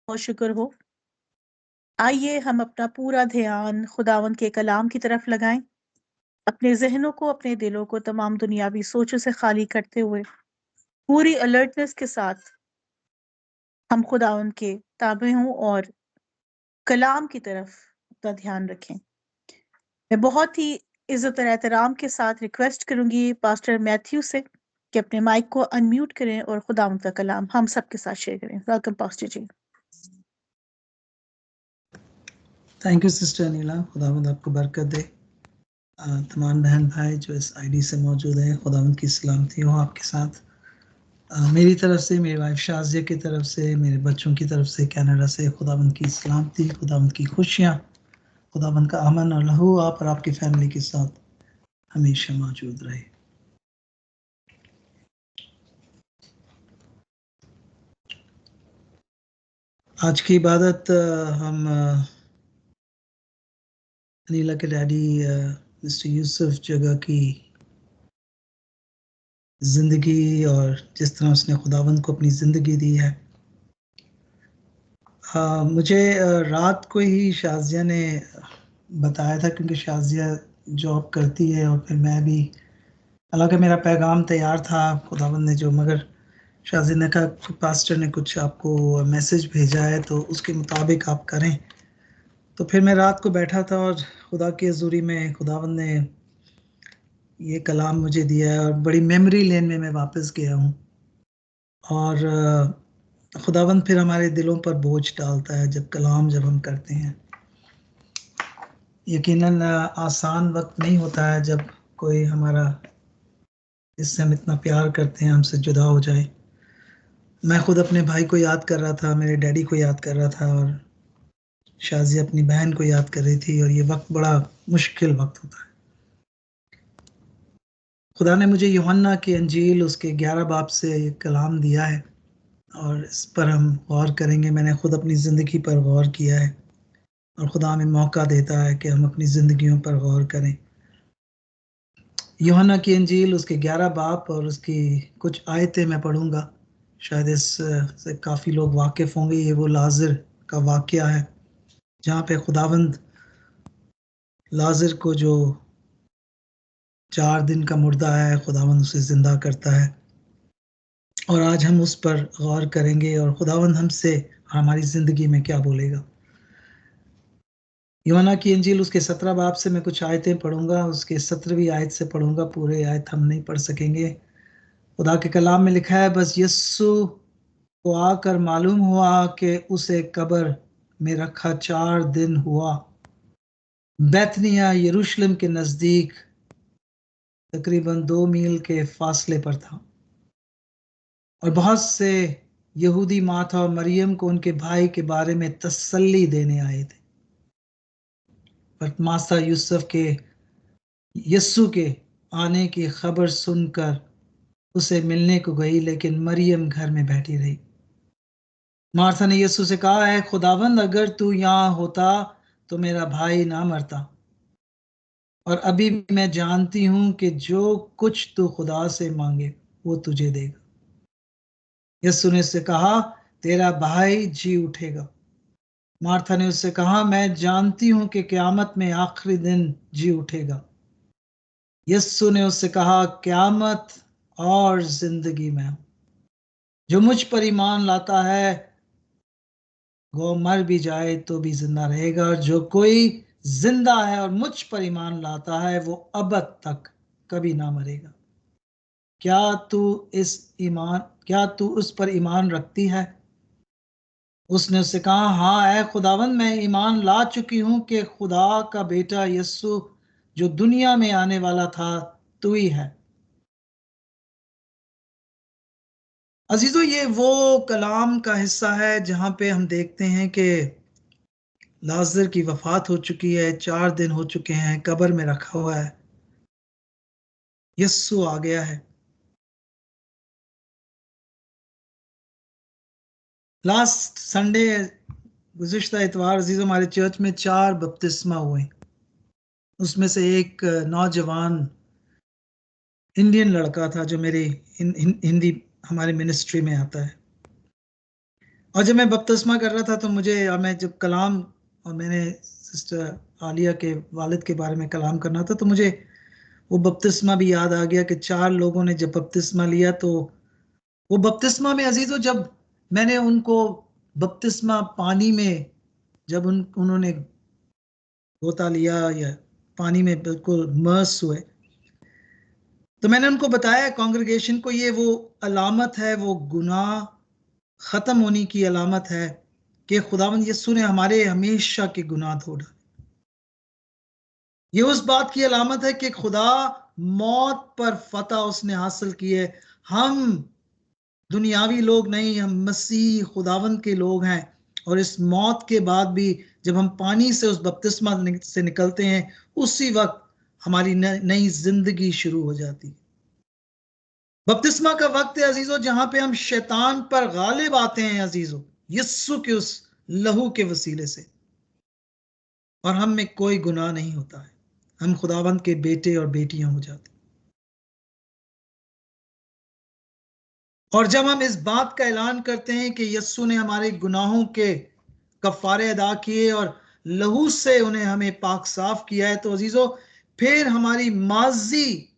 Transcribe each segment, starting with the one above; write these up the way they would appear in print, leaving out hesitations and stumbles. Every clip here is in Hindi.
बहुत शुक्र हो। आइए हम अपना पूरा ध्यान खुदावंद के कलाम की तरफ लगाएं। अपने जहनों को, अपने दिलों को तमाम दुनियावी सोचों से खाली करते हुए पूरी अलर्टनेस के साथ हम खुदावंद के ताबे हों और कलाम की तरफ अपना ध्यान रखें। मैं बहुत ही इज्जत और एहतराम के साथ रिक्वेस्ट करूंगी पास्टर मैथ्यू से कि अपने माइक को अनम्यूट करें और खुदावंद का कलाम हम सबके साथ शेयर करें। Welcome pastor ji. Thank you sister Anila, खुदावंद आपको बरकत दे। तमाम बहन भाई जो इस आईडी से मौजूद हैं, खुदावंद की सलामती हो आपके साथ। मेरी तरफ से, मेरी वाइफ शाजिया की तरफ से, मेरे बच्चों की तरफ से, कनाडा से, खुदावंद की सलामती, खुदावंद की खुशियाँ, खुदावंद का अमन और लहू आप और आपकी फैमिली के साथ हमेशा मौजूद रहे। आज की इबादत हम अनिला के डैडी मिस्टर यूसुफ जगह की ज़िंदगी और जिस तरह उसने खुदावंद को अपनी ज़िंदगी दी है। मुझे रात को ही शाजिया ने बताया था, क्योंकि शाजिया जॉब करती है और फिर मैं भी, हालांकि मेरा पैगाम तैयार था खुदावंद ने जो, मगर शाजिया ने कहा कि पास्टर ने कुछ आपको मैसेज भेजा है तो उसके मुताबिक आप करें। तो फिर मैं रात को बैठा था और खुदा की हजूरी में खुदावंद ने ये कलाम मुझे दिया है और बड़ी मेमोरी लेन में मैं वापस गया हूँ। और खुदावंद फिर हमारे दिलों पर बोझ डालता है जब हम करते हैं। यकीनन आसान वक्त नहीं होता है जब कोई हमारा, जिससे हम इतना प्यार करते हैं, हमसे जुदा हो जाए। मैं खुद अपने भाई को याद कर रहा था, मेरे डैडी को याद कर रहा था, और शाजी अपनी बहन को याद कर रही थी, और ये वक्त बड़ा मुश्किल वक्त होता है। खुदा ने मुझे यूहन्ना की अंजील उसके 11 बाब से कलाम दिया है और इस पर हम गौर करेंगे। मैंने खुद अपनी ज़िंदगी पर गौर किया है और खुदा हमें मौका देता है कि हम अपनी ज़िंदगियों पर गौर करें। यूहन्ना की अंजील उसके 11 बाब और उसकी कुछ आयतें मैं पढ़ूंगा। शायद इससे काफ़ी लोग वाकिफ़ होंगे। ये वो लाज़र का वाक़या है जहाँ पे खुदावंद लाज़र को, जो 4 दिन का मुर्दा है, खुदावंद उसे ज़िंदा करता है। और आज हम उस पर गौर करेंगे और खुदावंद हमसे हमारी ज़िंदगी में क्या बोलेगा। यूहन्ना की अंजील उसके 17 बाब से मैं कुछ आयतें पढ़ूंगा, उसके 17वीं आयत से पढ़ूंगा। पूरे आयत हम नहीं पढ़ सकेंगे। खुदा के कलाम में लिखा है, बस यस्सु को आकर मालूम हुआ कि उसे कब्र में रखा 4 दिन हुआ। बैतनिया यरूशलेम के नज़दीक तकरीबन 2 मील के फासले पर था, और बहुत से यहूदी माता और मरियम को उनके भाई के बारे में तसल्ली देने आए थे। पर मासा यूसुफ के यस्सु के आने की खबर सुनकर उसे मिलने को गई, लेकिन मरियम घर में बैठी रही। मार्था ने यीशु से कहा, है खुदावंद, अगर तू यहाँ होता तो मेरा भाई ना मरता। और अभी मैं जानती हूं कि जो कुछ तू खुदा से मांगे वो तुझे देगा। यीशु ने उससे कहा, तेरा भाई जी उठेगा। मार्था ने उससे कहा, मैं जानती हूं कि क़यामत में आखिरी दिन जी उठेगा। यीशु ने उससे कहा, क़यामत और जिंदगी में जो मुझ पर ईमान लाता है वो मर भी जाए तो भी जिंदा रहेगा, और जो कोई जिंदा है और मुझ पर ईमान लाता है वो अबद तक कभी ना मरेगा। क्या तू उस पर ईमान रखती है? उसने उससे कहा, हाँ ऐ खुदावंद, मैं ईमान ला चुकी हूं कि खुदा का बेटा यस्सु जो दुनिया में आने वाला था तू ही है। अजीजों, ये वो कलाम का हिस्सा है जहां पे हम देखते हैं कि लाजर की वफात हो चुकी है, 4 दिन हो चुके हैं, कब्र में रखा हुआ है। यस्सु आ गया है। लास्ट संडे, गुज़िश्ता इतवार अजीज, हमारे चर्च में 4 बपतिस्मा हुए। उसमें से एक नौजवान इंडियन लड़का था जो मेरे हिंदी हमारे मिनिस्ट्री में आता है, और जब मैं बपतिस्मा कर रहा था तो मुझे, और मैं जब कलाम, और मैंने सिस्टर आलिया के वालिद के बारे में कलाम करना था, तो मुझे वो बपतिस्मा भी याद आ गया कि 4 लोगों ने जब बपतिस्मा लिया, तो वो बपतिस्मा में अजीजों, जब मैंने उनको बपतिस्मा पानी में, जब उन्होंने गोता लिया या पानी में बिल्कुल मर्स हुए, तो मैंने उनको बताया कांग्रेगेशन को, ये वो अलामत है, वो गुनाह खत्म होने की अलामत है कि खुदावंद यीशु ने हमारे हमेशा के गुनाह धो डाले। ये उस बात की अलामत है कि खुदा मौत पर फतह उसने हासिल की है। हम दुनियावी लोग नहीं, हम मसीह खुदावंद के लोग हैं। और इस मौत के बाद भी जब हम पानी से उस बपतिस्मा से निकलते हैं, उसी वक्त हमारी नई जिंदगी शुरू हो जाती है। बपतिस्मा का वक्त है अजीजों, जहां पे हम शैतान पर गालिब आते हैं अजीजों, यीशु के उस लहू के वसीले से, और हम में कोई गुनाह नहीं होता है। हम खुदावंद के बेटे और बेटियां हो जाते हैं। और जब हम इस बात का ऐलान करते हैं कि यीशु ने हमारे गुनाहों के कफारे अदा किए और लहू से उन्हें हमें पाक साफ किया है, तो अजीजों फिर हमारी माजी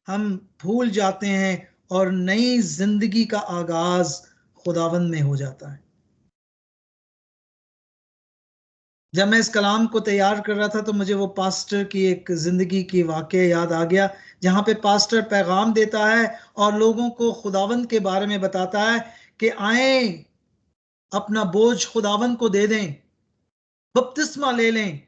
हम भूल जाते हैं और नई जिंदगी का आगाज खुदावंद में हो जाता है। जब मैं इस कलाम को तैयार कर रहा था तो मुझे वो पास्टर की एक जिंदगी की वाकया याद आ गया, जहां पे पास्टर पैगाम देता है और लोगों को खुदावंद के बारे में बताता है कि आए, अपना बोझ खुदावंद को दे दें, बपतिस्मा ले लें,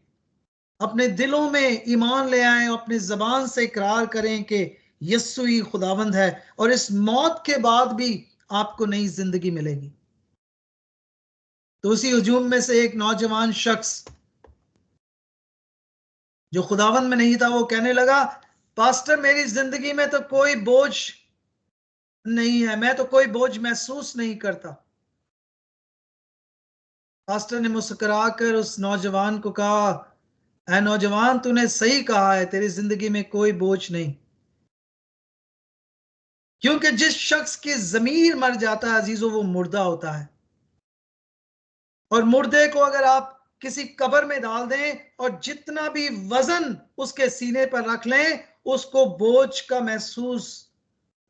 अपने दिलों में ईमान ले आए, अपनी जबान से इकरार करें कि यीशु ही खुदावंद है, और इस मौत के बाद भी आपको नई जिंदगी मिलेगी। तो उसी हुजूम में से एक नौजवान शख्स जो खुदावंद में नहीं था, वो कहने लगा, पास्टर मेरी जिंदगी में तो कोई बोझ नहीं है, मैं तो कोई बोझ महसूस नहीं करता। पास्टर ने मुस्कुराकर उस नौजवान को कहा, ऐ नौजवान, तूने सही कहा है, तेरी जिंदगी में कोई बोझ नहीं। क्योंकि जिस शख्स की जमीर मर जाता है अजीजों, वो मुर्दा होता है। और मुर्दे को अगर आप किसी कब्र में डाल दें और जितना भी वजन उसके सीने पर रख लें, उसको बोझ का महसूस,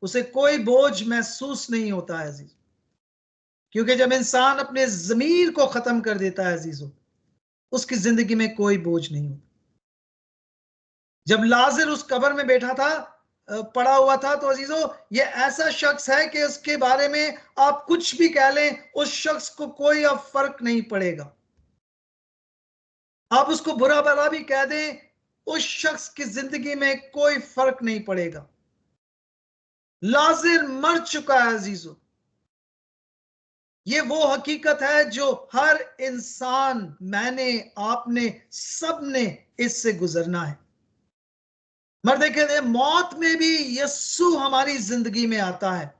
उसे कोई बोझ महसूस नहीं होता है अजीज। क्योंकि जब इंसान अपने जमीर को खत्म कर देता है अजीजों, उसकी जिंदगी में कोई बोझ नहीं होता। जब लाजिर उस कब्र में बैठा था, पड़ा हुआ था, तो अजीजों ये ऐसा शख्स है कि उसके बारे में आप कुछ भी कह लें, उस शख्स को कोई अब फर्क नहीं पड़ेगा। आप उसको बुरा भला भी कह दें, उस शख्स की जिंदगी में कोई फर्क नहीं पड़ेगा। लाजिर मर चुका है अजीजों। ये वो हकीकत है जो हर इंसान, मैंने, आपने, सब ने इससे गुजरना है। मर देखे, मौत में भी यस्सु हमारी जिंदगी में आता है,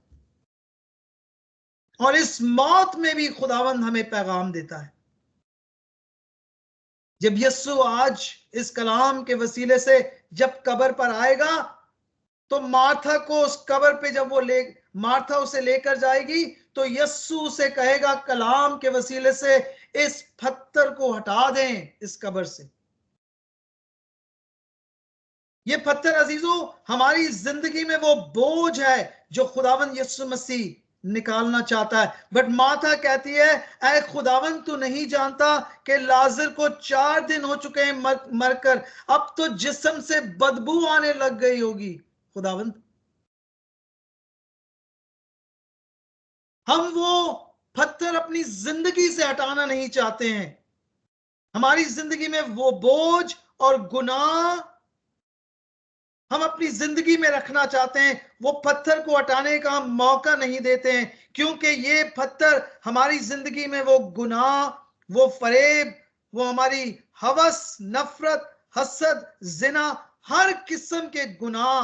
और इस मौत में भी खुदावंद हमें पैगाम देता है। जब यस्सु आज इस कलाम के वसीले से जब कब्र पर आएगा, तो मार्था को उस कब्र पे जब वो ले, मार्था उसे लेकर जाएगी, तो यस्सु उसे कहेगा कलाम के वसीले से, इस पत्थर को हटा दें इस कब्र से। ये पत्थर अजीजों हमारी जिंदगी में वो बोझ है जो खुदावंद यीशु मसीह निकालना चाहता है। बट माता कहती है, ऐ खुदावंद, तू नहीं जानता कि लाजर को 4 दिन हो चुके हैं मरकर, अब तो जिस्म से बदबू आने लग गई होगी। खुदावंद, हम वो पत्थर अपनी जिंदगी से हटाना नहीं चाहते हैं। हमारी जिंदगी में वो बोझ और गुनाह हम अपनी जिंदगी में रखना चाहते हैं, वो पत्थर को हटाने का हम मौका नहीं देते हैं, क्योंकि ये पत्थर हमारी जिंदगी में वो गुनाह, वो फरेब, वो हमारी हवस, नफरत, हसद, जिना, हर किस्म के गुनाह,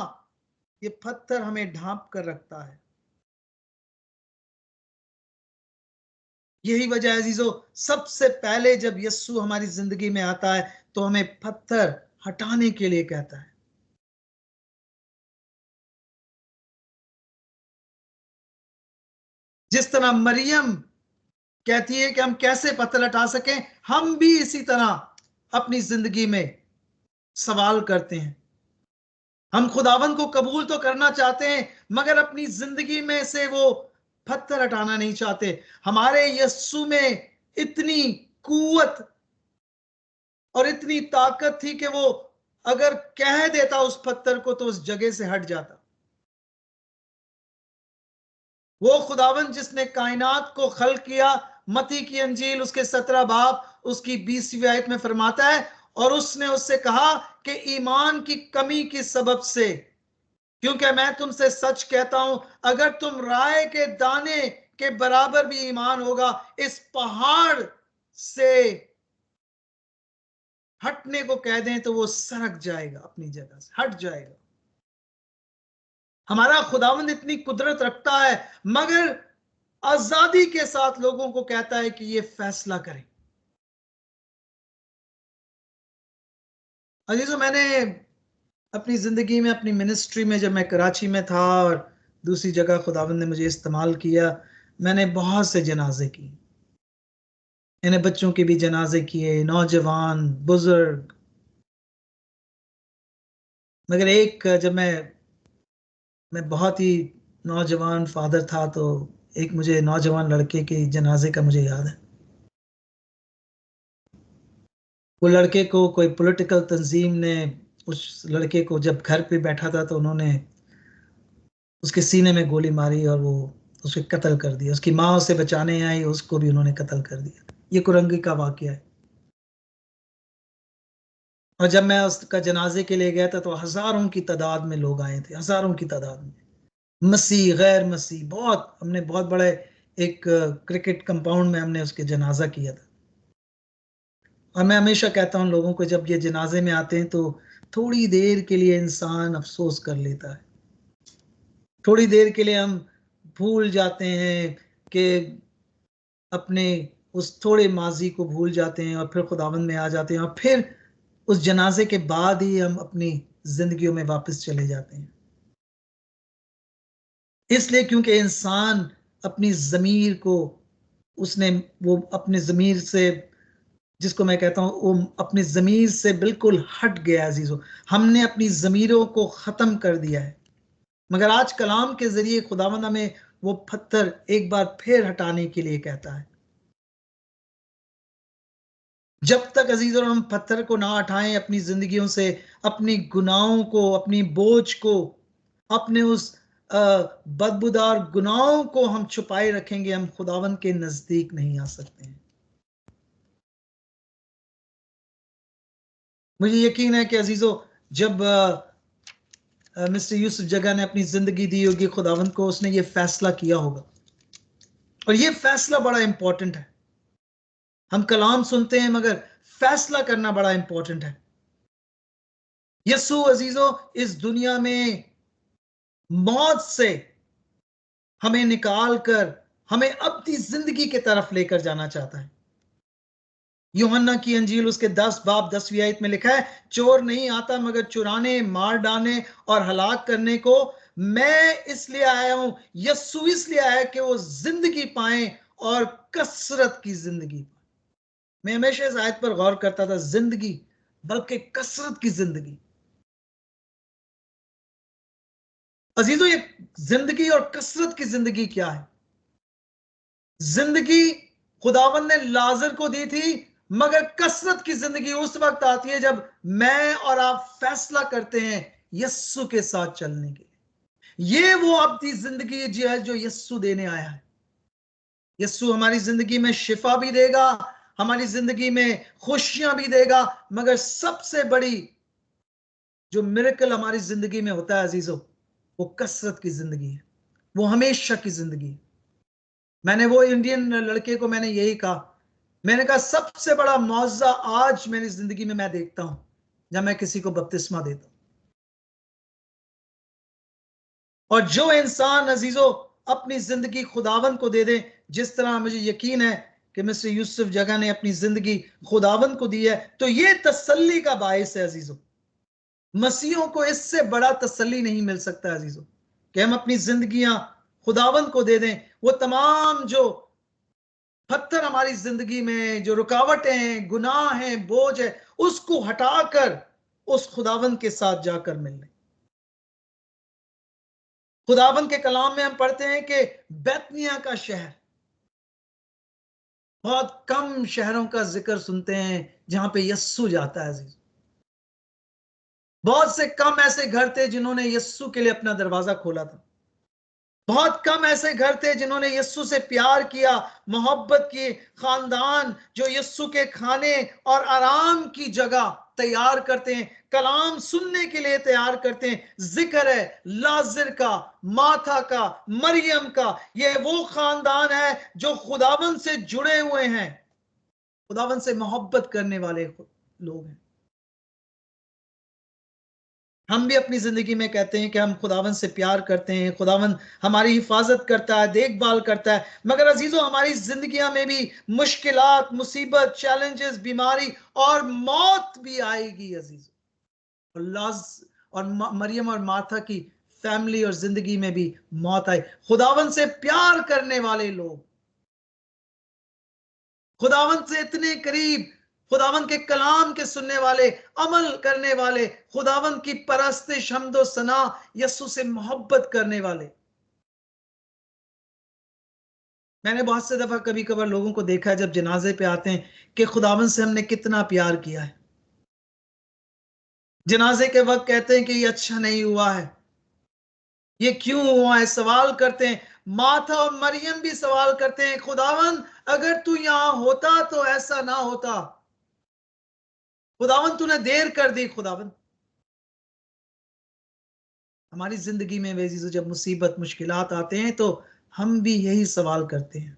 ये पत्थर हमें ढांप कर रखता है। यही वजह है अजीजों, सबसे पहले जब यस्सु हमारी जिंदगी में आता है, तो हमें पत्थर हटाने के लिए कहता है। जिस तरह मरियम कहती है कि हम कैसे पत्थर हटा सकें, हम भी इसी तरह अपनी जिंदगी में सवाल करते हैं। हम खुदावन को कबूल तो करना चाहते हैं, मगर अपनी जिंदगी में से वो पत्थर हटाना नहीं चाहते। हमारे यस्सु में इतनी कुव्वत और इतनी ताकत थी कि वो अगर कह देता उस पत्थर को तो उस जगह से हट जाता। वो खुदावन जिसने कायनात को खल्क किया, मती की अंजील उसके 17 बाब उसकी 20वीं आयत में फरमाता है, और उसने उससे कहा कि ईमान की कमी की सबब से, क्योंकि मैं तुमसे सच कहता हूं, अगर तुम राय के दाने के बराबर भी ईमान होगा, इस पहाड़ से हटने को कह दें तो वो सरक जाएगा, अपनी जगह से हट जाएगा। हमारा खुदावंद इतनी कुदरत रखता है, मगर आजादी के साथ लोगों को कहता है कि ये फैसला करें। अजीजों, मैंने अपनी जिंदगी में, अपनी मिनिस्ट्री में, जब मैं कराची में था और दूसरी जगह खुदावंद ने मुझे इस्तेमाल किया, मैंने बहुत से जनाजे किए। इन्हें बच्चों के भी जनाजे किए, नौजवान, बुजुर्ग। मगर एक, जब मैं बहुत ही नौजवान फादर था, तो एक मुझे नौजवान लड़के के जनाजे का मुझे याद है। वो लड़के को कोई पॉलिटिकल तंजीम ने, उस लड़के को जब घर पे बैठा था तो उन्होंने उसके सीने में गोली मारी और वो उसके कत्ल कर दिया। उसकी माँ उसे बचाने आई, उसको भी उन्होंने कत्ल कर दिया। ये कुरंगी का वाकया है। और जब मैं उसका जनाजे के लिए गया था तो हजारों की तादाद में लोग आए थे, हजारों की तादाद में, मसीह गैर मसीह, बहुत। हमने बहुत बड़े एक क्रिकेट कंपाउंड में हमने उसके जनाजा किया था। और मैं हमेशा कहता हूँ लोगों को, जब ये जनाजे में आते हैं तो थोड़ी देर के लिए इंसान अफसोस कर लेता है। थोड़ी देर के लिए हम भूल जाते हैं कि अपने उस थोड़े माजी को भूल जाते हैं और फिर खुदावंद में आ जाते हैं, और फिर उस जनाजे के बाद ही हम अपनी जिंदगियों में वापस चले जाते हैं। इसलिए क्योंकि इंसान अपनी जमीर को, उसने वो अपने जमीर से, जिसको मैं कहता हूं वो अपनी जमीर से बिल्कुल हट गया। अजीजों, हमने अपनी जमीरों को खत्म कर दिया है। मगर आज कलाम के जरिए खुदावंद हमें वो पत्थर एक बार फिर हटाने के लिए कहता है। जब तक अजीजों हम पत्थर को ना हटाएं अपनी जिंदगियों से, अपनी गुनाहों को, अपनी बोझ को, अपने उस बदबूदार गुनाहों को हम छुपाए रखेंगे, हम खुदावन के नजदीक नहीं आ सकते हैं। मुझे यकीन है कि अजीजों, जब मिस्टर यूसुफ जगह ने अपनी जिंदगी दी होगी खुदावंद को, उसने ये फैसला किया होगा। और ये फैसला बड़ा इंपॉर्टेंट है। हम कलाम सुनते हैं मगर फैसला करना बड़ा इंपॉर्टेंट है। यस्सु अजीजों इस दुनिया में मौत से हमें निकाल कर हमें अपनी जिंदगी की तरफ लेकर जाना चाहता है। यूहन्ना की अंजील उसके 10 बाब 10वीं आयत में लिखा है, चोर नहीं आता मगर चुराने, मार डालने और हलाक करने को। मैं इसलिए आया हूं, यस्सु इसलिए आया कि वो जिंदगी पाए और कसरत की जिंदगी पाए। मैं हमेशा इस आयत पर गौर करता था, जिंदगी बल्कि कसरत की जिंदगी। अजीजों, ये जिंदगी और कसरत की जिंदगी क्या है? जिंदगी खुदावन ने लाजर को दी थी, मगर कसरत की जिंदगी उस वक्त आती है जब मैं और आप फैसला करते हैं यस्सु के साथ चलने के लिए। ये वो अपनी जिंदगी जी है जो यस्सु देने आया है। यस्सु हमारी जिंदगी में शिफा भी देगा, हमारी जिंदगी में खुशियां भी देगा, मगर सबसे बड़ी जो मिरेकल हमारी जिंदगी में होता है अजीजों, वो कसरत की जिंदगी है, वो हमेशा की जिंदगी है। मैंने वो इंडियन लड़के को मैंने यही कहा, मैंने कहा सबसे बड़ा मौजा आज मेरी जिंदगी में मैं देखता हूं जब मैं किसी को बपतिस्मा देता हूं। और जो इंसान अजीजों अपनी जिंदगी खुदावन को दे दे, जिस तरह मुझे यकीन है कि मिस्टर यूसुफ जगह ने अपनी जिंदगी खुदावन को दी है, तो ये तसल्ली का बायस है अजीजों। मसीहों को इससे बड़ा तसल्ली नहीं मिल सकता अजीजों, कि हम अपनी जिंदगियां खुदावन को दे दें। वो तमाम जो पत्थर हमारी जिंदगी में, जो रुकावटें हैं, गुनाह हैं, बोझ है, उसको हटाकर उस खुदावन के साथ जाकर मिलने। खुदावन के कलाम में हम पढ़ते हैं कि बैतनिया का शहर, बहुत कम शहरों का जिक्र सुनते हैं जहां पे यस्सु जाता है। बहुत से कम ऐसे घर थे जिन्होंने यस्सु के लिए अपना दरवाजा खोला था। बहुत कम ऐसे घर थे जिन्होंने यस्सु से प्यार किया, मोहब्बत की। खानदान जो यस्सु के खाने और आराम की जगह तैयार करते हैं, कलाम सुनने के लिए तैयार करते हैं। जिक्र है लाजर का, माथा का, मरियम का। ये वो खानदान है जो खुदावन से जुड़े हुए हैं, खुदावन से मोहब्बत करने वाले लोग हैं। हम भी अपनी जिंदगी में कहते हैं कि हम खुदावन से प्यार करते हैं, खुदावन हमारी हिफाजत करता है, देखभाल करता है। मगर अजीजों, हमारी जिंदगियां में भी मुश्किलात, मुसीबत, चैलेंजेस, बीमारी और मौत भी आएगी अजीजों। और मरियम और मार्था की फैमिली और जिंदगी में भी मौत आई। खुदावन से प्यार करने वाले लोग, खुदावन से इतने करीब, खुदावन के कलाम के सुनने वाले, अमल करने वाले, खुदावन की परस्तिश, हम्दो सना, यस्सु से मोहब्बत करने वाले। मैंने बहुत से दफा कभी कभार लोगों को देखा है जब जनाजे पे आते हैं कि खुदावन से हमने कितना प्यार किया है। जनाजे के वक्त कहते हैं कि ये अच्छा नहीं हुआ है, ये क्यों हुआ है, सवाल करते हैं। माथा और मरियम भी सवाल करते हैं, खुदावन अगर तू यहां होता तो ऐसा ना होता, खुदावन तूने देर कर दी। खुदावन हमारी जिंदगी में अजीजों जब मुसीबत, मुश्किलात आते हैं तो हम भी यही सवाल करते हैं।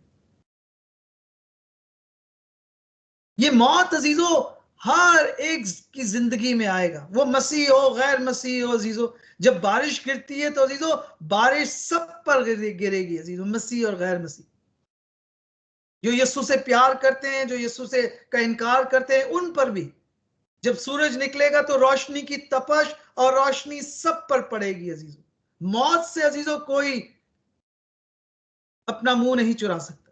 ये मौत अजीजों हर एक की जिंदगी में आएगा, वो मसीह हो, गैर मसीह हो। अजीजों जब बारिश गिरती है तो अजीजों बारिश सब पर गिरेगी अजीजों, मसीह और गैर मसीह। जो यीशु से प्यार करते हैं, जो यीशु से का इनकार करते हैं, उन पर भी जब सूरज निकलेगा तो रोशनी की तपश और रोशनी सब पर पड़ेगी अजीजों। मौत से अजीजों कोई अपना मुंह नहीं चुरा सकता।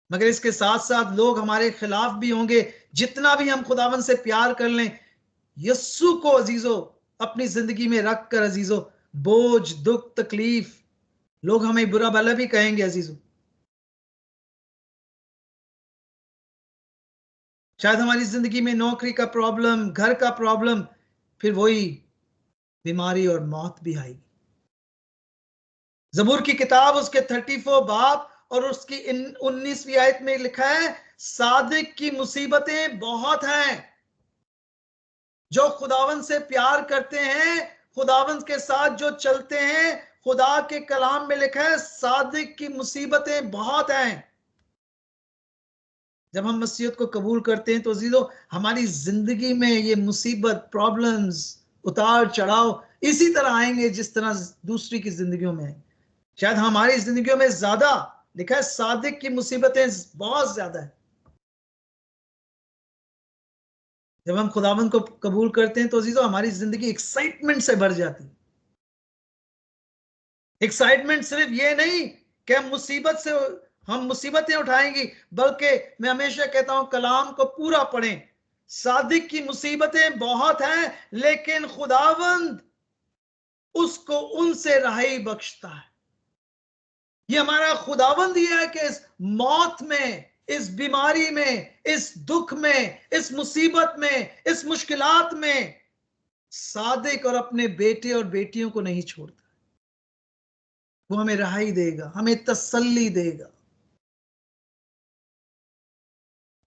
मगर इसके साथ साथ लोग हमारे खिलाफ भी होंगे। जितना भी हम खुदावन से प्यार कर लें, यस्सु को अजीजों अपनी जिंदगी में रख कर अजीजों, बोझ, दुख, तकलीफ, लोग हमें बुरा भला भी कहेंगे अजीजों। शायद हमारी जिंदगी में नौकरी का प्रॉब्लम, घर का प्रॉब्लम, फिर वही बीमारी और मौत भी आएगी। जबूर की किताब उसके 34 बाब और उसकी 19वीं आयत में लिखा है, सादिक की मुसीबतें बहुत हैं। जो खुदावन से प्यार करते हैं, खुदावन के साथ जो चलते हैं, खुदा के कलाम में लिखा है सादिक की मुसीबतें बहुत हैं। जब हम मसीहत को कबूल करते हैं तो अजीजों हमारी जिंदगी में ये मुसीबत, प्रॉब्लम्स, उतार चढ़ाव इसी तरह आएंगे जिस तरह दूसरी की जिंदगियों में। शायद हमारी जिंदगियों में ज्यादा, लिखा है सादिक की मुसीबतें बहुत ज्यादा है। जब हम खुदावंद को कबूल करते हैं तो अजीजों हमारी जिंदगी एक्साइटमेंट से भर जाती है। एक्साइटमेंट सिर्फ ये नहीं कि हम मुसीबतें उठाएंगी, बल्कि मैं हमेशा कहता हूं कलाम को पूरा पढ़ें। सादिक की मुसीबतें बहुत हैं, लेकिन खुदावंद उसको उनसे रहाई बख्शता है। ये हमारा खुदावंद ही है कि इस मौत में, इस बीमारी में, इस दुख में, इस मुसीबत में, इस मुश्किलात में सादिक और अपने बेटे और बेटियों को नहीं छोड़ता। वो हमें रहाई देगा, हमें तसल्ली देगा।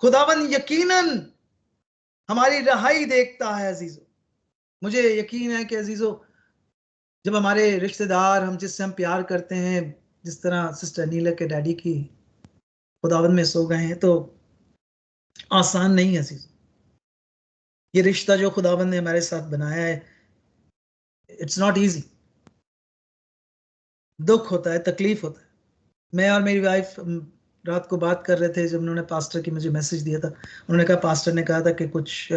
खुदावन यकीनन हमारी रहाई देखता है अजीजों। मुझे यकीन है कि अजीजों जब हमारे रिश्तेदार, हम जिससे हम प्यार करते हैं, जिस तरह सिस्टर नीला के डैडी की खुदावन में सो गए हैं, तो आसान नहीं है अजीजों। ये रिश्ता जो खुदावन ने हमारे साथ बनाया है, इट्स नॉट इजी। दुख होता है, तकलीफ होता है। मैं और मेरी वाइफ रात को बात कर रहे थे जब उन्होंने पास्टर की मुझे मैसेज दिया था। उन्होंने कहा, पास्टर ने कहा था कि कुछ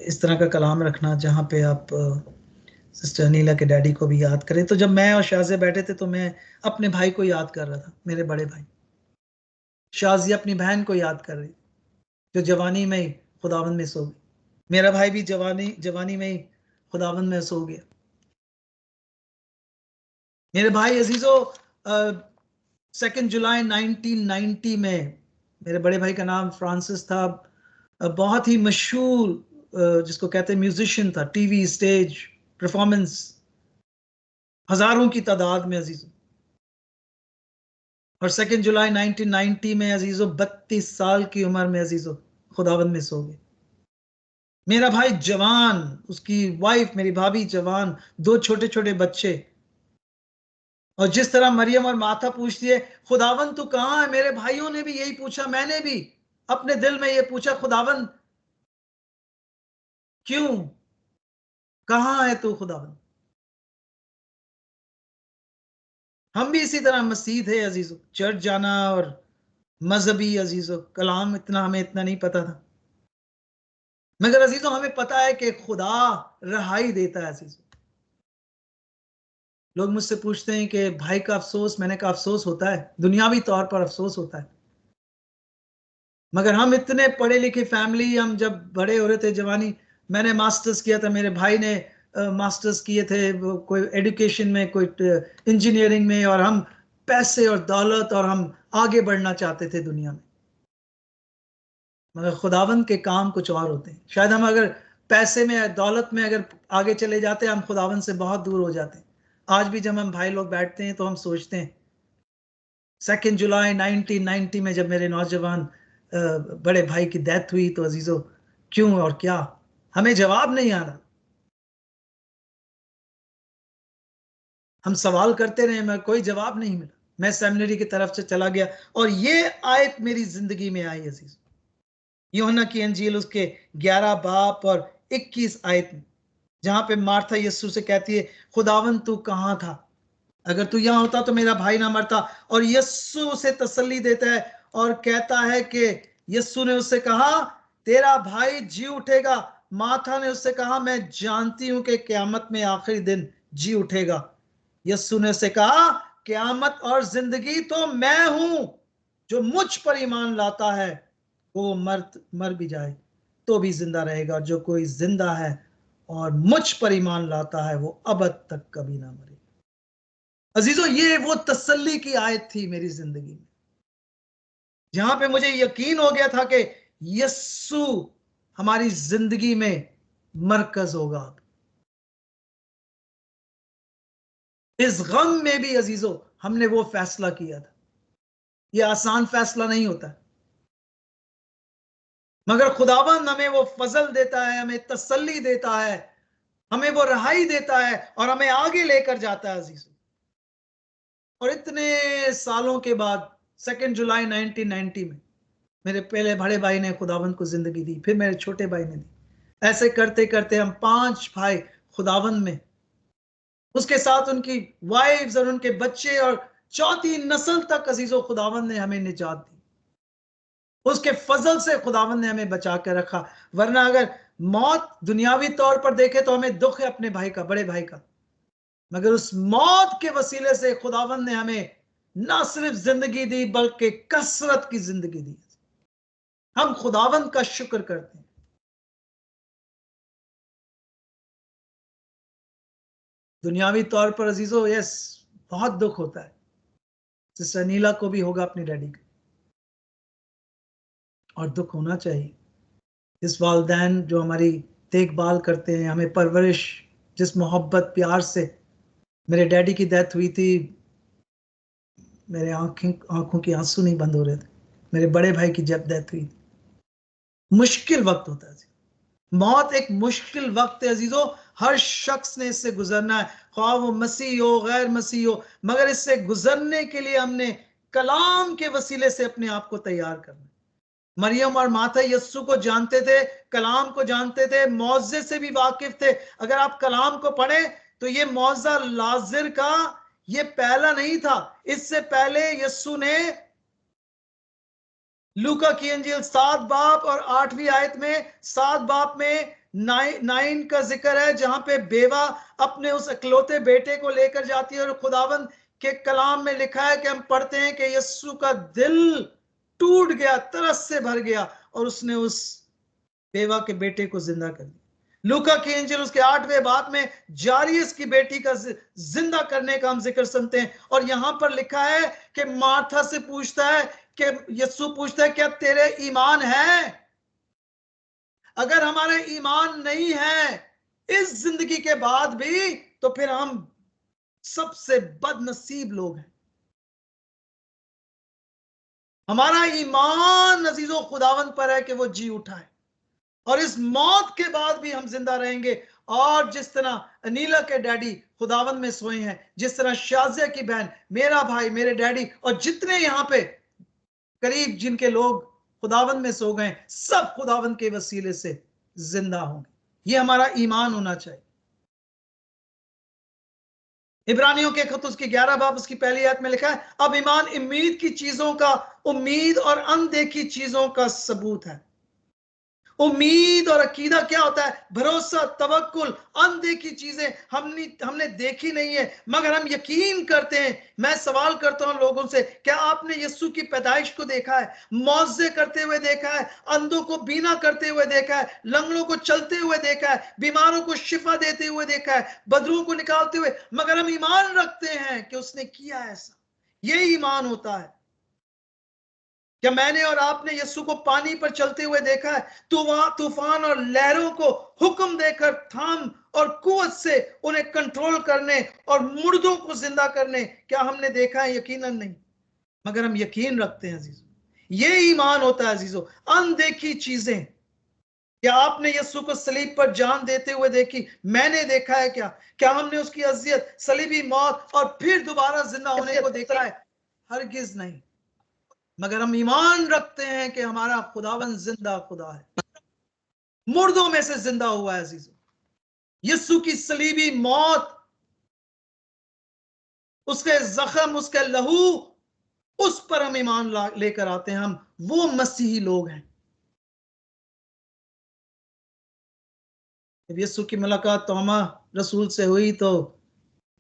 इस तरह का कलाम रखना जहाँ पे आप सिस्टर अनीला के डैडी को भी याद करें। तो जब मैं और शाजिया बैठे थे तो मैं अपने भाई को याद कर रहा था, मेरे बड़े भाई। शाजिया अपनी बहन को याद कर रही, जो जवानी में ही खुदावंद में सो गई। मेरा भाई भी जवानी में ही खुदावंद में सो गया। मेरे भाई अजीजों, 2 जुलाई 1990 में, मेरे बड़े भाई का नाम फ्रांसिस था, बहुत ही मशहूर जिसको कहते हैं म्यूजिशियन था, टीवी स्टेज परफॉर्मेंस, हजारों की तादाद में अजीजों। और 2 जुलाई 1990 में अजीजों 32 साल की उम्र में अजीजों खुदावंद में सो गए। मेरा भाई जवान, उसकी वाइफ मेरी भाभी जवान, 2 छोटे छोटे बच्चे। और जिस तरह मरियम और माता पूछती है खुदावंद तू कहां है, मेरे भाइयों ने भी यही पूछा, मैंने भी अपने दिल में ये पूछा, खुदावंद क्यों, कहां है तू खुदावंद। हम भी इसी तरह मसीह थे अजीजों, चर्च जाना और मजहबी अजीजों, कलाम इतना हमें इतना नहीं पता था, मगर अजीजों हमें पता है कि खुदा रहाई देता है अजीजों। लोग मुझसे पूछते हैं कि भाई का अफसोस, मैंने कहा अफसोस होता है, दुनियावी तौर पर अफसोस होता है, मगर हम इतने पढ़े लिखे फैमिली, हम जब बड़े हो रहे थे जवानी, मैंने मास्टर्स किया था, मेरे भाई ने मास्टर्स किए थे, कोई एजुकेशन में, कोई इंजीनियरिंग में, और हम पैसे और दौलत और हम आगे बढ़ना चाहते थे दुनिया में, मगर खुदावंद के काम कुछ और होते हैं। शायद हम अगर पैसे में दौलत में अगर आगे चले जाते हम खुदावंद से बहुत दूर हो जाते हैं। आज भी जब हम भाई लोग बैठते हैं तो हम सोचते हैं 2 जुलाई 1990 में जब मेरे नौजवान बड़े भाई की डेथ हुई तो अजीजों क्यों और क्या, हमें जवाब नहीं आ रहा। हम सवाल करते रहे मगर कोई जवाब नहीं मिला। मैं सेमिनरी की तरफ से चला गया और ये आयत मेरी जिंदगी में आई अजीज, यूहन्ना की अंजील उसके 11 बाब और 21 आयत में, जहां पे मार्था यीशु से कहती है खुदावन तू कहां था, अगर तू यहां होता तो मेरा भाई ना मरता। और यीशु उसे तसल्ली देता है और कहता है कि यीशु ने उससे कहा तेरा भाई जी उठेगा। माथा ने उससे कहा मैं जानती हूं कि क़यामत में आखिरी दिन जी उठेगा। यीशु ने उससे कहा क़यामत और जिंदगी तो मैं हूं, जो मुझ पर ईमान लाता है वो मर भी जाए तो भी जिंदा रहेगा, जो कोई जिंदा है और मुझ पर ईमान लाता है वो अबद तक कभी ना मरे। अजीजों ये वो तसल्ली की आयत थी मेरी जिंदगी में, जहां पे मुझे यकीन हो गया था कि यस्सु हमारी जिंदगी में मरकज होगा। इस गम में भी अजीजों हमने वो फैसला किया था। ये आसान फैसला नहीं होता, मगर खुदावंद हमें वो फजल देता है, हमें तसल्ली देता है, हमें वो रहाई देता है और हमें आगे लेकर जाता है अजीजों। और इतने सालों के बाद 2 जुलाई 1990 में मेरे पहले बड़े भाई ने खुदावंद को जिंदगी दी, फिर मेरे छोटे भाई ने दी। ऐसे करते करते हम 5 भाई खुदावंद में, उसके साथ उनकी वाइफ्स और उनके बच्चे, और चौथी नस्ल तक अजीजों खुदावंद ने हमें निजात दी। उसके फजल से खुदावंद ने हमें बचा कर रखा। वरना अगर मौत दुनियावी तौर पर देखे तो हमें दुख है अपने भाई का, बड़े भाई का, मगर उस मौत के वसीले से खुदावंद ने हमें ना सिर्फ जिंदगी दी बल्कि कसरत की जिंदगी दी। हम खुदावंद का शुक्र करते हैं। दुनियावी तौर पर अजीजों यस बहुत दुख होता है, सिस्टर नीला को भी होगा अपनी डैडी का, और दुख होना चाहिए। इस वालदैन जो हमारी देखभाल करते हैं, हमें परवरिश, जिस मोहब्बत प्यार से, मेरे डैडी की डेथ हुई थी, मेरे आंखों की आंसू नहीं बंद हो रहे थे। मेरे बड़े भाई की जब डेथ हुई, मुश्किल वक्त होता है, मौत एक मुश्किल वक्त है अजीजों, हर शख्स ने इससे गुजरना है, ख्वाह वो मसीह हो गैर मसीह हो, मगर इससे गुजरने के लिए हमने कलाम के वसीले से अपने आप को तैयार करना। मरियम और माता यस्सु को जानते थे, कलाम को जानते थे, मौजे से भी वाकिफ थे। अगर आप कलाम को पढ़े तो ये मौजा लाजिर का ये पहला नहीं था। इससे पहले यस्सु ने लूका की अंजील 7 बाब और 8वीं आयत में, 7 बाब में 9 का जिक्र है जहां पे बेवा अपने उस इकलौते बेटे को लेकर जाती है, और खुदावन के कलाम में लिखा है कि हम पढ़ते हैं कि यीशु का दिल टूट गया, तरस से भर गया, और उसने उस बेवा के बेटे को जिंदा कर दिया। लूका की इंजिल उसके 8वें बाब में जारियस की बेटी का जिंदा करने का हम जिक्र सुनते हैं, और यहां पर लिखा है कि मार्था से पूछता है कि यीशु पूछता है क्या तेरे ईमान है? अगर हमारे ईमान नहीं है इस जिंदगी के बाद भी, तो फिर हम सबसे बदनसीब लोग हैं। हमारा ईमान अजीजों खुदावन पर है कि वो जी उठा है, और इस मौत के बाद भी हम जिंदा रहेंगे। और जिस तरह अनीला के डैडी खुदावन में सोए हैं, जिस तरह शाजिया की बहन, मेरा भाई, मेरे डैडी, और जितने यहां पे करीब जिनके लोग खुदावन में सो गए, सब खुदावन के वसीले से जिंदा होंगे। ये हमारा ईमान होना चाहिए। इब्रानियों के खत उसकी 11 बाब उसकी पहली आयत में लिखा है, अब ईमान उम्मीद की चीजों का, उम्मीद और अनदेखी चीजों का सबूत है। उम्मीद और अकीदा क्या होता है? भरोसा, तवक्कुल। अनदेखी चीजें हमने देखी नहीं है, मगर हम यकीन करते हैं। मैं सवाल करता हूं लोगों से, क्या आपने यीशु की पैदाइश को देखा है? मौजे करते हुए देखा है? अंधों को बीना करते हुए देखा है? लंगड़ों को चलते हुए देखा है? बीमारों को शिफा देते हुए देखा है? बदरूं को निकालते हुए? मगर हम ईमान रखते हैं कि उसने किया ऐसा। ये ईमान होता है। क्या मैंने और आपने यीशु को पानी पर चलते हुए देखा है? तूफान और लहरों को हुक्म देकर थाम और कुवत से उन्हें कंट्रोल करने और मुर्दों को जिंदा करने, क्या हमने देखा है? यकीनन नहीं, मगर हम यकीन रखते हैं अजीजों। ये ईमान होता है अजीजों। अनदेखी चीजें, क्या आपने यीशु को सलीब पर जान देते हुए देखी? मैंने देखा है क्या? क्या हमने उसकी अजियत, सलीबी मौत और फिर दोबारा जिंदा होने को देखा है? हरगिज नहीं, मगर हम ईमान रखते हैं कि हमारा खुदावन जिंदा खुदा है, मुर्दों में से जिंदा हुआ है अजीजों। यीशु की सलीबी मौत, उसके जख्म, उसके लहू, उस पर हम ईमान लेकर आते हैं। हम वो मसीही लोग हैं। जब यीशु की मुलाकात तोमा रसूल से हुई तो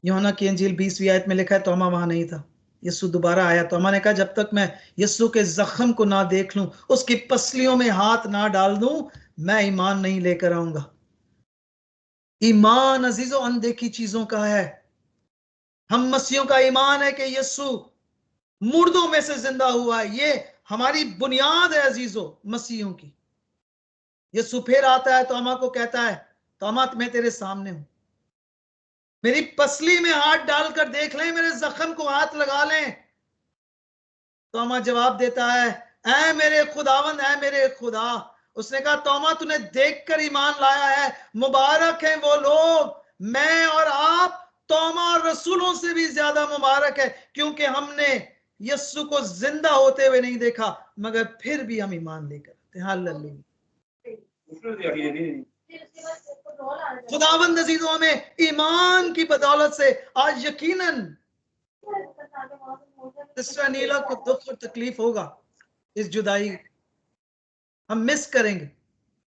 यूहन्ना की इंजील 20वीं आयत में लिखा है तोमा वहां नहीं था। यीशु दोबारा आया। तोमा ने कहा जब तक मैं यीशु के जख्म को ना देख लूं, उसकी पसलियों में हाथ ना डाल दूं, मैं ईमान नहीं लेकर आऊंगा। ईमान अजीजों अनदेखी चीजों का है। हम मसीहों का ईमान है कि यीशु मुर्दों में से जिंदा हुआ है। ये हमारी बुनियाद है अजीजों मसीहों की। यीशु फिर आता है, तोमा को कहता है, तोमा मैं तेरे सामने हूं, मेरी पसली में हाथ डालकर देख लें, मेरे जख्म को हाथ लगा लें। तोमा जवाब देता है, ऐ मेरे खुदावंद, ऐ मेरे खुदा। उसने कहा, तोमा तूने देखकर ईमान लाया है। मुबारक है वो लोग, मैं और आप तोमा और रसूलों से भी ज्यादा मुबारक है, क्योंकि हमने यीशु को जिंदा होते हुए नहीं देखा, मगर फिर भी हम ईमान लेकर आते हैं। हालेलुया। खुदावंद अजीजों, हमें ईमान की बदौलत से आज यकीनन सिस्टर अनीला को दुख और तकलीफ होगा, इस जुदाई हम मिस करेंगे।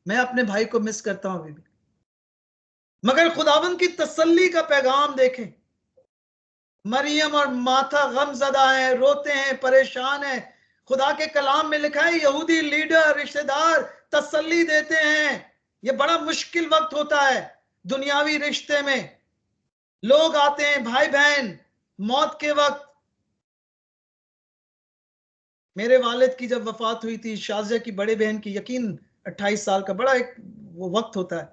मैं अपने भाई को मिस करता हूं अभी भी, मगर खुदावंद की तसल्ली का पैगाम देखें। मरियम और माथा गमजदा है, रोते हैं, परेशान है। खुदा के कलाम में लिखा है यहूदी लीडर, रिश्तेदार तसल्ली देते हैं। यह बड़ा मुश्किल वक्त होता है दुनियावी रिश्ते में। लोग आते हैं, भाई बहन, मौत के वक्त। मेरे वालिद की जब वफात हुई थी, शाजिया की बड़े बहन की, यकीन 28 साल का बड़ा एक वो वक्त होता है,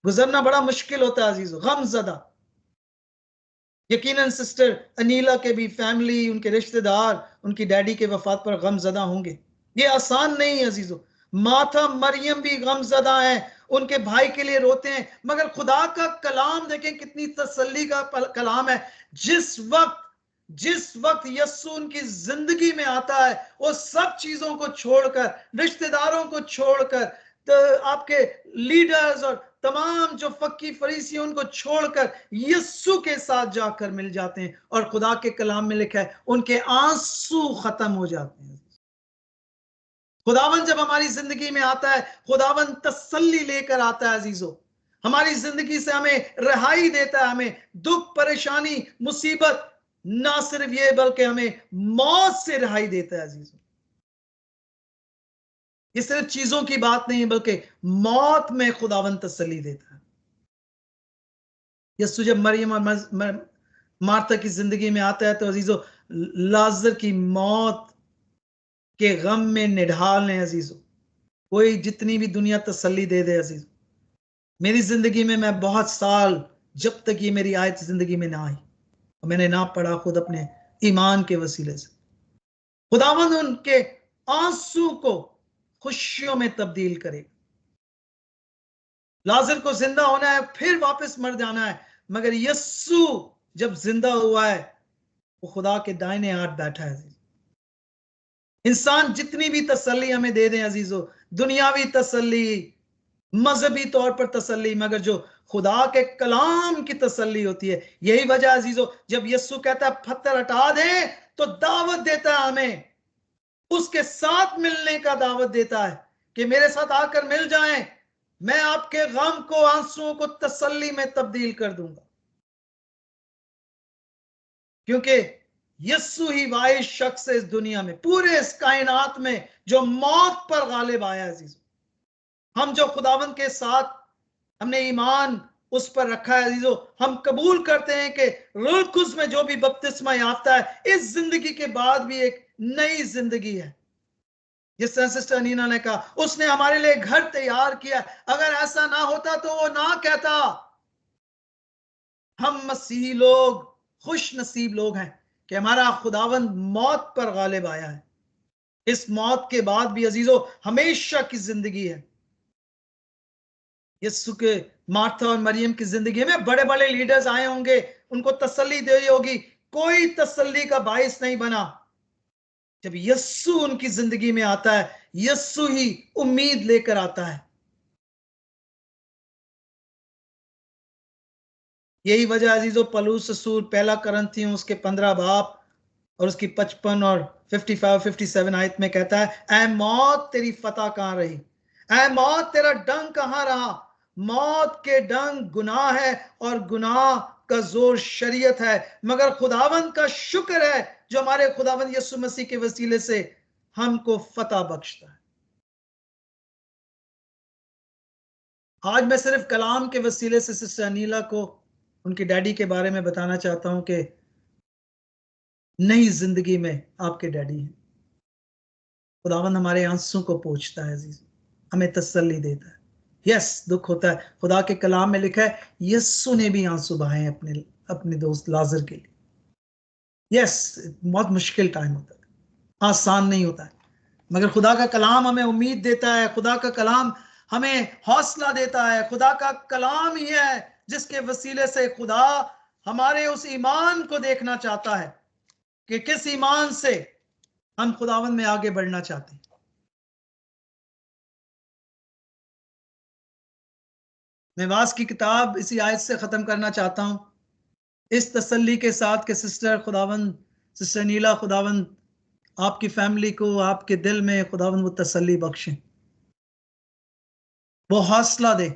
गुजरना बड़ा मुश्किल होता है अजीजों, गमजदा। यकीनन सिस्टर अनीला के भी फैमिली, उनके रिश्तेदार उनकी डैडी के वफात पर गमजदा होंगे। ये आसान नहीं है अजीजों। माथा मरियम भी गमजदा है, उनके भाई के लिए रोते हैं। मगर खुदा का कलाम देखें, कितनी तसल्ली का कलाम है। जिस वक्त यस्सु उनकी जिंदगी में आता है, वो सब चीजों को छोड़कर, रिश्तेदारों को छोड़कर, तो आपके लीडर्स और तमाम जो फक्की फरीसी उनको छोड़कर यस्सु के साथ जाकर मिल जाते हैं। और खुदा के कलाम में लिखा है उनके आंसू खत्म हो जाते हैं। खुदावन जब हमारी जिंदगी में आता है, खुदावन तसल्ली लेकर आता है अजीजों। हमारी जिंदगी से हमें रिहाई देता है, हमें दुख, परेशानी, मुसीबत, ना सिर्फ ये बल्कि हमें मौत से रिहाई देता है अजीजों। ये सिर्फ चीजों की बात नहीं है, बल्कि मौत में खुदावन तसल्ली देता है। यीशु जब मरियम और मार्था की जिंदगी में आता है तो अजीजों लाजर की मौत के गम में निढाल है अजीजों। कोई जितनी भी दुनिया तसल्ली दे दे अजीजों, मेरी जिंदगी में मैं बहुत साल, जब तक ये मेरी आयत जिंदगी में ना आई और मैंने ना पढ़ा खुद अपने ईमान के वसीले से, खुदावंद उनके आंसू को खुशियों में तब्दील करे। लाजर को जिंदा होना है, फिर वापस मर जाना है, मगर यस्सु जब जिंदा हुआ है वो खुदा के दाहिने हाथ बैठा है। इंसान जितनी भी तसल्ली हमें दे दें अजीजों, दुनियावी तसल्ली, मजहबी तौर पर तसल्ली, मगर जो खुदा के कलाम की तसल्ली होती है, यही वजह अजीजों जब यस्सु कहता है पत्थर हटा दे, तो दावत देता है हमें, उसके साथ मिलने का दावत देता है कि मेरे साथ आकर मिल जाएं, मैं आपके गम को, आंसुओं को तसल्ली में तब्दील कर दूंगा। क्योंकि यस्सु ही वाहिद शख्स है इस दुनिया में, पूरे इस कायनात में, जो मौत पर गालिब आया अजीजों। हम जो खुदावंद के साथ हमने ईमान उस पर रखा है अजीजों, हम कबूल करते हैं कि रूह कुद्स में जो भी बपतिस्मा याफ्ता है, इस जिंदगी के बाद भी एक नई जिंदगी है। जिस तरह सिस्टर अनीना ने कहा, उसने हमारे लिए घर तैयार किया, अगर ऐसा ना होता तो वो ना कहता। हम मसीही लोग खुश नसीब लोग हैं कि हमारा खुदावंद मौत पर गालिब आया है। इस मौत के बाद भी अजीजों हमेशा की जिंदगी है। यीशु के मार्था और मरियम की जिंदगी में बड़े बड़े लीडर्स आए होंगे, उनको तसल्ली दी होगी, कोई तसल्ली का बायस नहीं बना। जब यस्सु उनकी जिंदगी में आता है, यस्सु ही उम्मीद लेकर आता है। यही वजह अजीजों पलूस रसूल पहला करंथियों उसके 15 बाब और उसकी 55 और 55 57 आयत में कहता है, ऐ मौत तेरी फतह कहां रही, ऐ मौत तेरा डंग कहां रहा। मौत के डंग गुनाह है और गुनाह का जोर शरीयत है, मगर खुदावंद का शुक्र है जो हमारे खुदावंद यीशु मसीह के वसीले से हमको फतह बख्शता है। आज मैं सिर्फ कलाम के वसीले से सिस्टर अनीला को उनके डैडी के बारे में बताना चाहता हूं कि नई जिंदगी में आपके डैडी हैं। खुदावंद हमारे आंसू को पोंछता है अजीज, हमें तसल्ली देता है। यस, दुख होता है, खुदा के कलाम में लिखा है यस्सु ने भी आंसू बहाए अपने अपने दोस्त लाजर के लिए। यस, बहुत मुश्किल टाइम होता है, आसान नहीं होता है, मगर खुदा का कलाम हमें उम्मीद देता है, खुदा का कलाम हमें हौसला देता है। खुदा का कलाम ही है जिसके वसीले से खुदा हमारे उस ईमान को देखना चाहता है कि किस ईमान से हम खुदावंद में आगे बढ़ना चाहते हैं। मैं वास की किताब इसी आयत से खत्म करना चाहता हूं, इस तसल्ली के साथ कि सिस्टर खुदावंद, सिस्टर नीला, खुदावंद आपकी फैमिली को, आपके दिल में खुदावंद वो तसल्ली बख्शे, वो हौसला दे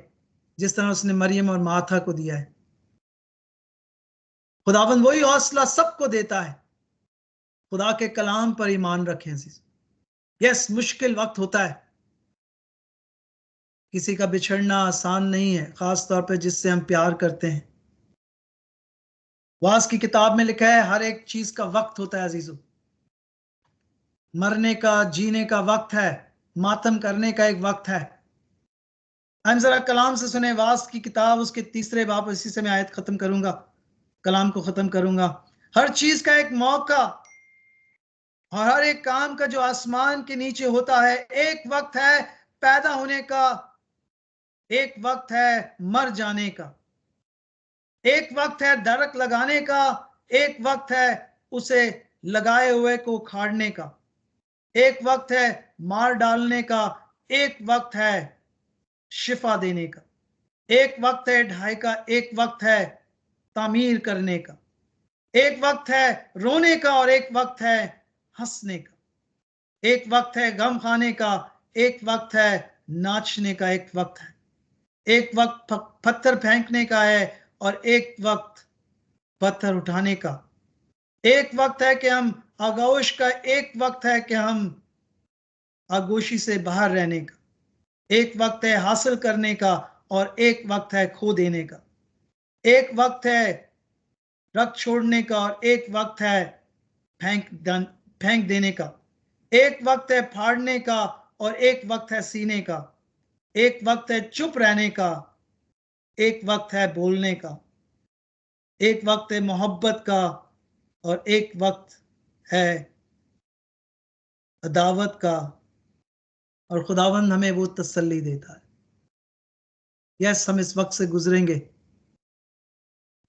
जिस तरह उसने मरियम और माथा को दिया है। खुदावंद वही हौसला सबको देता है। खुदा के कलाम पर ईमान रखें। यस, मुश्किल वक्त होता है, किसी का बिछड़ना आसान नहीं है, खास तौर पर जिससे हम प्यार करते हैं। वास की किताब में लिखा है हर एक चीज का वक्त होता है अजीजों, मरने का, जीने का वक्त है, मातम करने का एक वक्त है। हम जरा कलाम से सुने वास की किताब उसके 3 बाब, इसी से मैं आयत खत्म करूंगा, कलाम को खत्म करूंगा। हर चीज का एक मौका और हर एक काम का जो आसमान के नीचे होता है, एक वक्त है पैदा होने का, एक वक्त है मर जाने का, एक वक्त है दरक लगाने का, एक वक्त है उसे लगाए हुए को उखाड़ने का, एक वक्त है मार डालने का, एक वक्त है शिफा देने का, एक वक्त है ढाई का, एक वक्त है तामीर करने का, एक वक्त है रोने का और एक वक्त है हंसने का। एक वक्त है गम खाने का, एक वक्त है नाचने का, एक वक्त है, एक वक्त पत्थर फेंकने का है और एक वक्त पत्थर उठाने का। एक वक्त है कि हम आगोश का, एक वक्त है कि हम आगोशी से बाहर रहने का। एक वक्त है हासिल करने का और एक वक्त है खो देने का। एक वक्त है रख छोड़ने का और एक वक्त है फेंक देने का। एक वक्त है फाड़ने का और एक वक्त है सीने का। एक वक्त है चुप रहने का, एक वक्त है बोलने का। एक वक्त है मोहब्बत का और एक वक्त है अदावत का। और खुदावंद हमें वो तसल्ली देता है। यस, हम इस वक्त से गुजरेंगे,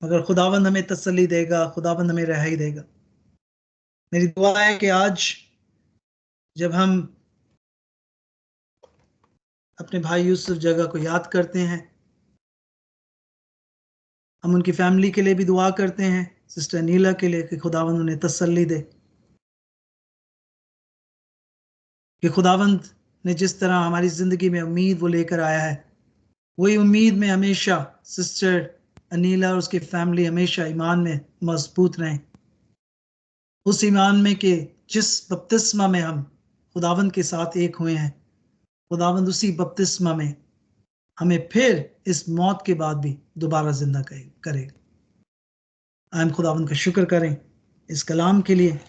मगर खुदावंद हमें तसल्ली देगा, खुदावंद हमें रिहाई देगा। मेरी दुआ है कि आज जब हम अपने भाई यूसुफ जगह को याद करते हैं, हम उनकी फैमिली के लिए भी दुआ करते हैं, सिस्टर नीला के लिए, कि खुदावंद उन्हें तसल्ली दे, कि खुदावंद ने जिस तरह हमारी जिंदगी में उम्मीद वो लेकर आया है, वही उम्मीद में हमेशा सिस्टर अनीला और उसकी फैमिली हमेशा ईमान में मजबूत रहें। उस ईमान में कि जिस बपतिस्मा में हम खुदावंद के साथ एक हुए हैं, खुदावंद उसी बपतिस्मा में हमें फिर इस मौत के बाद भी दोबारा जिंदा करेगा। हम खुदावंद का शुक्र करें इस कलाम के लिए,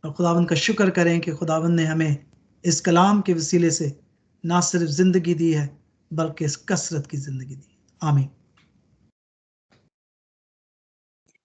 और खुदावंद का शुक्र करें कि खुदावंद ने हमें इस कलाम के वसीले से ना सिर्फ जिंदगी दी है, बल्कि इस कसरत की जिंदगी दी। आमीन।